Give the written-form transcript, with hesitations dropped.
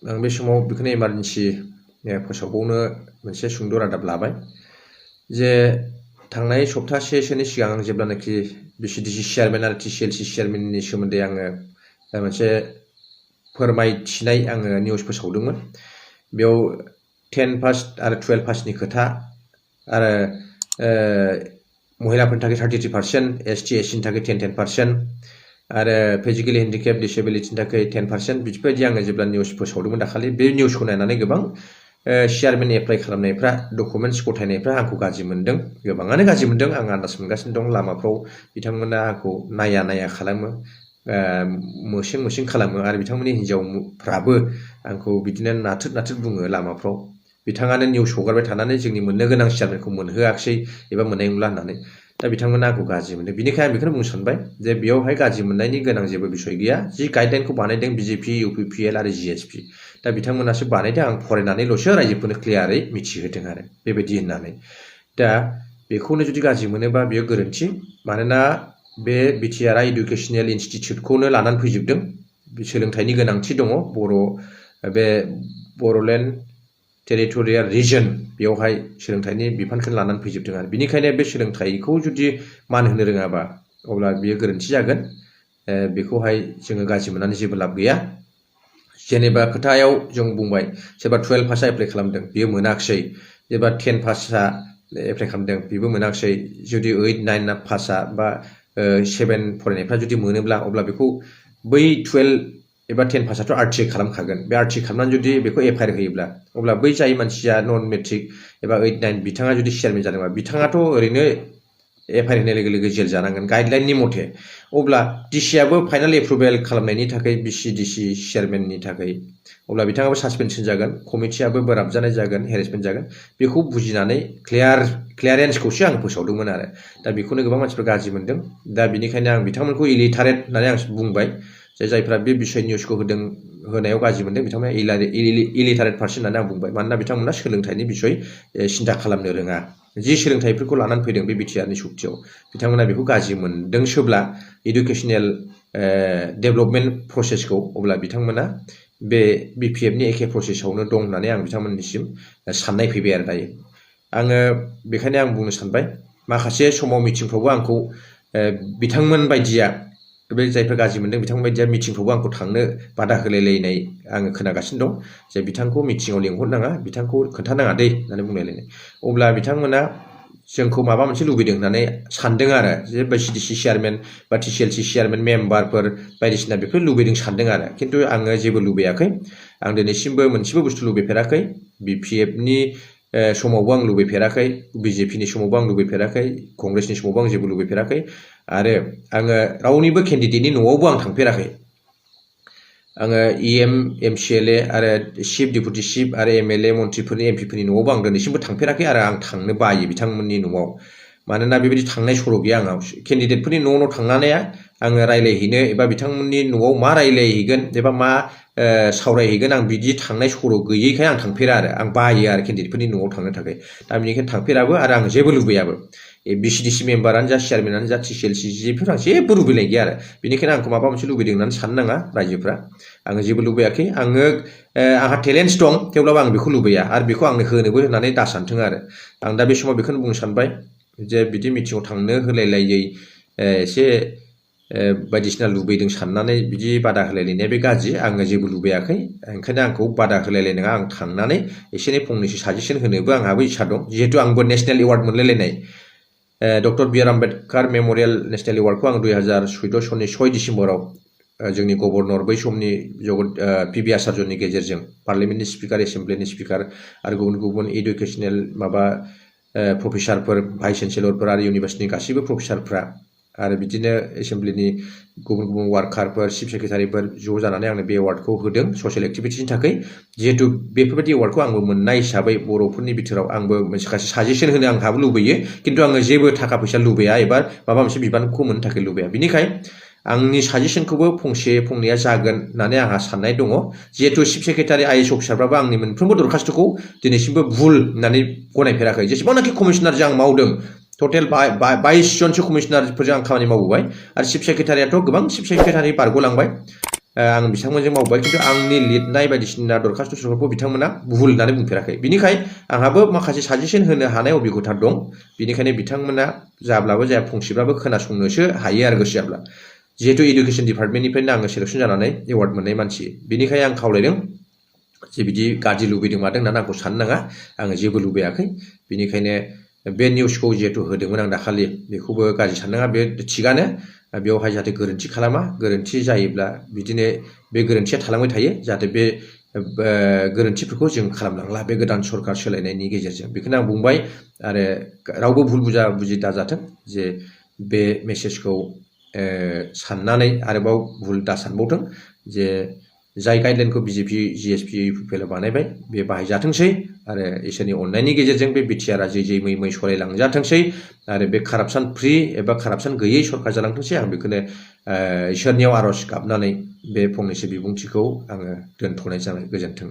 आं बे समाव बेखौनो इमारजेन्सि फोसावबावनो मोनसे सुंद' रादाब लाबाय जे थांनाय सप्तासेसोनि सिगां आं जेब्लानाखि BCDC चेयारमेन आरो TCLC चेयारमेननि सोमोन्दै आङो मोनसे फोरमायथिनाय आङो निउस फोसावदोंमोन। बेयाव 10 पास आरो 12 पासनि खोथा आरो महिलाफोरनि थाखाय 33%, ST SCनि थाखाय 10% आरो फिजिकेलि हेन्डिकेप डिसेबिलिटिनि थाखाय 10% बिदिबायदि आङो जेब्ला निउस फोसावदोंमोन दाखालि बे निउसखौ नायनानै गोबां चेयारमेन एप्लाइ खालामनायफ्रा डकुमेन्टस गथायनायफ्रा आंखौ गाज्रि मोनदों, गोबाङानो गाज्रि मोनदों। आं आन्दाज मोनगासिनो दं लामाफ्राव बिथांमोना आंखौ नाया खालामो, मोसिं खालामो आरो बिथांमोननि हिन्जावफ्राबो आंखौ बिदिनो नाथ्रोद बुङो लामाफ्राव। बिथाङानो निउस हगारबाय थानानै जोंनि मोननो गोनां चेयारमेनखौ मोनहोआखिसै एबा मोननाय नंला होननानै। दा बिथांमोना आंखौ गाज्रि मोनदों। बिनिखायनो आं बेखौनो बुंनो सानबाय जे बेयावहाय गाज्रि मोननायनि गोनां जेबो बिसय गैया। जि गाइडलाइनखौ बानायदों BJP, UPPL आरो GSP, दा बिथांमोनासो बानायदों। आं फरायनानैल'सो रायजोफोरनो क्लियारै मिथिहोदों आरो बेबायदि होननानै। दा बेखौनो जुदि गाज्रि मोनोबा बेयो गोरोन्थि। मानोना बे बिटिआरआ इडुकेसनेल इनस्टिटिउटखौनो लानानै फैजोबदों। सोलोंथाइनि गोनांथि दङ। बे बर'लेण्ड टेरिटरियेल रिजन बेयावहाय सोलोंथाइनि बिफानखौ लानानै फैजोबदों आरो बिनिखायनो बे सोलोंथाइखौ जुदि मान होनो रोङाबा अब्ला बेयो गोरोन्थि जागोन। बेखौहाय जोङो गाज्रि मोननानै जेबो लाब गैया। जेनेबा खोथायाव जों बुंबाय सोरबा 12 पासआ एप्लाइ खालामदों बेयो मोनाखिसै, जेनेबा 10 पासआ एप्लाइ खालामदों बेबो मोनाखिसै। जुदि 8, 9 पासआ बा 7 फरायनायफ्रा जुदि मोनोब्ला अब्ला बेखौ बै 12 एबा 10 पासआथ' RTI खालामखागोन। बे RTI खालामनानै जुदि बेखौ एफआइआर होयोब्ला अब्ला बै जाय मानसिया नन मेट्रिक एबा 8, 9 बिथाङा जुदि चेयारमेन जादोंबा बिथाङाथ' ओरैनो एफआइआर होनाय लोगो जेल जानांगोन गाइडलाइननि मथे। अब्ला डिसिआबो फाइनाल एप्रुभेल खालामनायनि थाखाय BCDC चेयारमेननि थाखाय अब्ला बिथाङाबो सासपेनसन जागोन, कमिटियाबो बोराबजानाय जागोन, हेरेसमेन्ट जागोन। बेखौ बुजिनानै क्लियारेन्सखौसो आं फोसावदोंमोन आरो दा बेखौनो गोबां मानसिफ्रा गाज्रि मोनदों। दा बिनिखायनो आं बिथांमोनखौ इलिटारेट होननानै आं बुंबाय। जायफ्रा बे बिसय निउसखौ होनायाव गाज्रि मोनदों बिथांमोना इलिटारेट पार्सन होननानै आं बुंबाय। मानोना बिथांमोना सोलोंथाइनि बिसय सिन्था खालामनो रोङा। जि सोलोंथाइफोरखौ लानानै फैदों बे बिटिआरनि सक्तियाव बिथांमोना बेखौ गाज्रि मोनदोंसोब्ला इडुकेसनेल डेभेलपमेन्ट प्रसेसखौ, अब्ला बिथांमोना बे BPFनि एखे प्रसेसआवनो दं होननानै आं बिथांमोननिसिम साननाय फैबाय आरो दायो। आङो बेखायनो आं बुंनो सानबाय माखासे समाव मिटिंफ्रावबो आंखौ बिथांमोन बायदिया, बे जायफ्रा गाज्रि मोनदों बिथांमोन बायदिया मिटिंफ्रावबो आंखौ थांनो बादा होलायलायनाय आङो खोनागासिनो दं। जे बिथांखौ मिटिङाव लिंहरनाङा, बिथांखौ खोन्थानाङा दै होननानै बुंलायलायनाय। अब्ला बिथांमोना जोंखौ माबा मोनसे लुबैदों होननानै सानदों आरो जे BCDC चेयारमेन बा TCLC चेयारमेन मेम्बारफोर बायदिसिना बेफोर लुबैदों सानदों आरो। खिन्थु आङो जेबो लुबैयाखै। आं दिनैसिमबो मोनसेबो बुस्थु लुबैफेराखै। BPFनि समावबो आं लुबैफेराखै, BJPनि समावबो आं लुबैफेराखै, कंग्रेसनि समावबो आं जेबो लुबैफेराखै आरो आङो रावनिबो केन्डिडेटनि न'आवबो आं थांफेराखै। आङो EM, MCLA आरो चिफ डिपुटि चिफ आरो MLA मन्थ्रिफोरनि MPफोरनि न'आवबो आं दिनैसिमबो थांफेराखै आरो आं थांनो बायो बिथांमोननि न'आव। मानोना बेबायदि थांनाय सर' गैया आंनाव। केन्डिडेटफोरनि न' थांनानै आङो रायज्लायहैनो एबा बिथांमोननि न'आव मा रायज्लायहैगोन एबा मा सावरायहैगोन आं बिदि थांनाय सर' गैयैखाय आं थांफेरा आरो आं बायो आरो केन्डिडेटफोरनि न'आव थांनो थाखाय। दा बेनिखायनो थांफेराबो आरो आं जेबो लुबैयाबो। BCDC मेम्बारानो जा, चेयारमेनानो जा, TCLC जिफोर आं जेबो लुबैनाय गैया आरो बेनिखायनो आंखौ माबा मोनसे लुबैदों होननानै साननो नाङा रायजोफ्रा। आङो जेबो लुबैयाखै। आंहा टेलेन्टस दं थेवब्लाबो आं बेखौ लुबैया आरो बेखौ आंनो होनोबो होननानै दासानथों आरो। आं दा बे समाव बेखौनो बुंनो सानबाय जे बिदि मिटिङाव थांनो होलायलायै एसे बायदिसिना लुबैदों साननानै बिदि बादा होलायलायनाया बे गाज्रि। आङो जेबो लुबैयाखै, ओंखायनो आंखौ बादा होलायलायनाङा। आं थांनानै एसे एनै फंनैसो साजेसन होनोबो आंहाबो इच्छा दं। जिहेतु आंबो नेसनेल एवार्ड मोनलायलायनाय doctor B.R. Ambedkar memorial national एवार्डखौ आं 2014 सननि 6 डिसेम्बराव जोंनि गभर्नर बै समनि PB आचार्यनि गेजेरजों पार्लियामेन्टनि स्पिकार, एसेम्ब्लिनि स्पिकार आरो गुबुन गुबुन इडुकेसनेल प्रफेसारफोर, भाइस चेन्सेलरफोर आरो इउनिभार्सिटिनि गासैबो प्रफेसारफ्रा आरो बिदिनो एसेम्ब्लिनि गुबुन गुबुन वार्कारफोर, चिफ सेक्रेटारिफोर ज' जानानै आंनो बे एवार्डखौ होदों ससियेल एक्टिभिटिनि थाखाय। जिहेतु बेफोरबायदि एवार्डखौ आंबो मोननाय हिसाबै बर'फोरनि बिथोराव आंबो माखासे साजेसन होनो आंहाबो लुबैयो। खिन्थु आङो जेबो थाखा फैसा लुबैया एबा माबा मोनसे बिबानखौ मोननो थाखाय लुबैया। बिनिखाय आंनि साजेसनखौबो फंसे फंनैया जागोन होननानै आंहा साननाय दङ। जिहेतु चिफ सेक्रेटारि IAS अफिसारफ्राबो आंनि मोनफ्रोमबो दरखास्त'खौ दिनैसिमबो भुल होननानै गनायफेराखै। जेसेबांनाखि कमिसनारजों आं मावदों टटेल 22 जनसो कमिशनारफोरजों आं खामानि मावबोबाय आरो चिफ सेक्रेटारियाथ' गोबां चिफ सेक्रेटारि बारग'लांबाय आं बिथांमोनजों मावबाय खिन्थु आंनि लिरनाय बायदिसिना दरखास्तफोरखौ बिथांमोना भुल होननानै बुंफेराखै बिनिखाय आंहाबो माखासे साजेसन होनो हानाय अबिगथा दं बिनिखायनो बिथांमोना जाब्लाबो जाया फंसेब्लाबो खोनासंनोसो हायो आरो गोसो जाब्ला जिहेतु एडुकेसन डिपार्टमेन्टनिफ्रायनो आङो सेलेक्सन जानानै एवार्ड मोननाय मानसि बिनिखाय आं खावलायदों जे बिदि गाज्रि लुबैदों मादों होननानै आंखौ साननो नाङा आङो जेबो लुबैयाखै बिनिखायनो बे निउसखौ जिहेतु होदोंमोन आं दाखालि बेखौबो गाज्रि साननाङा बे थिगानो बेवहाय जाहाथे गोरोन्थि खालामा गोरोन्थि जायोब्ला बिदिनो बे गोरोन्थिया थालांबाय थायो जाहाथे बे गोरोन्थिफोरखौ जों खालामलांला बे गोदान सरकार सोलायनायनि गेजेरजों बेखौनो आं बुंबाय आरो रावबो भुल बुजि दाजाथों जे बे मेसेजखौ साननानै आरोबाव भुल दा सानबावथों जे जाय गाइडलाइनखौ बिजेपि जिएसपि इउपिपिएलआ बानायबाय बे बाहायजाथोंसै आरो इसोरनि अननायनि गेजेरजों बे बिटिआरआ जै मै सलायलांजाथोंसै आरो बे कारापसन फ्रि एबा कारापसन गैयै सरकार जालांथोंसै आं बेखौनो इसोरनियाव आर'ज गाबनानै बे फंनैसो बिबुंथिखौ आङो दोनथ'नाय जाबाय गोजोन्थों